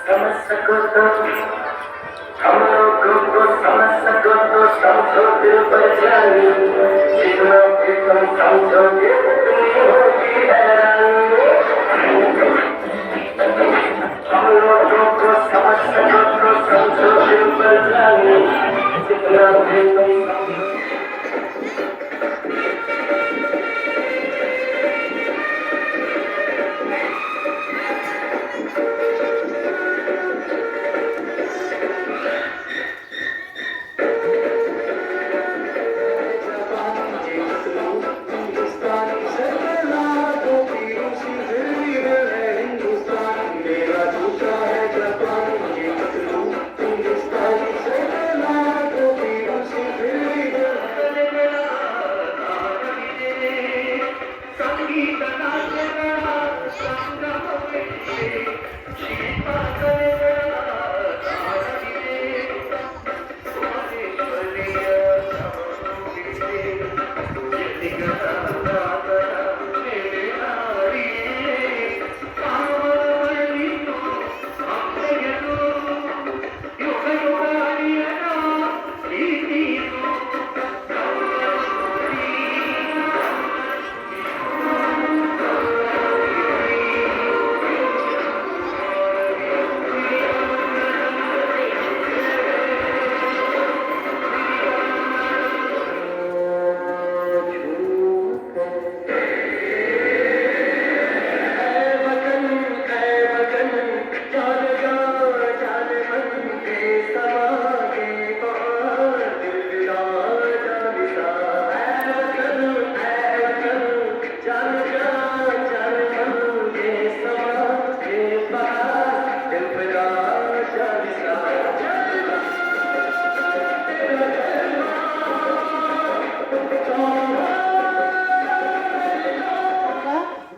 समझ सको तो हम लोगों को समझ सको तो समझो दिल पर जानी, जितना भी तुम समझोगे उतनी होगी हैरानी। हम लोगों को समझ सको तो समझो दिल पर जानी, जितना भी तुम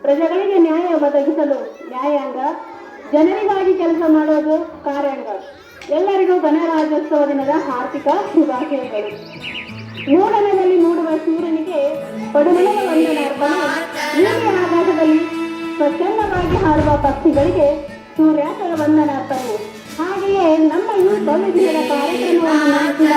ಪ್ರಜೆಗಳಿಗೆ ನ್ಯಾಯ ಒದಗಿಸಲು ನ್ಯಾಯಾಂಗ, ಜನರಿಗಾಗಿ ಕೆಲಸ ಮಾಡೋದು ಕಾರ್ಯಾಂಗ. ಎಲ್ಲರಿಗೂ ಗಣರಾಜ್ಯೋತ್ಸವ ದಿನದ ಆರ್ಥಿಕ ಶುಭಾಶಯಗಳು. ಮೂಡಣದಲ್ಲಿ ಮೂಡುವ ಸೂರ್ಯನಿಗೆ ಪಡುಮಣದ ವಂದನಾರ್ಪಣೆ. ನೀಲಿ ಆಕಾಶದಲ್ಲಿ ಸ್ವಚ್ಛಂದವಾಗಿ ಹಾಡುವ ಪಕ್ಷಿಗಳಿಗೆ ಸೂರ್ಯಾಸ್ತರ ವಂದನಾರ್ಪಣೆ. ಹಾಗೆಯೇ ನಮ್ಮ ಈ ಭವ್ಯ ದಿನದ ಕಾರ್ಯಕ್ರಮವನ್ನು ನಡೆಸಿದ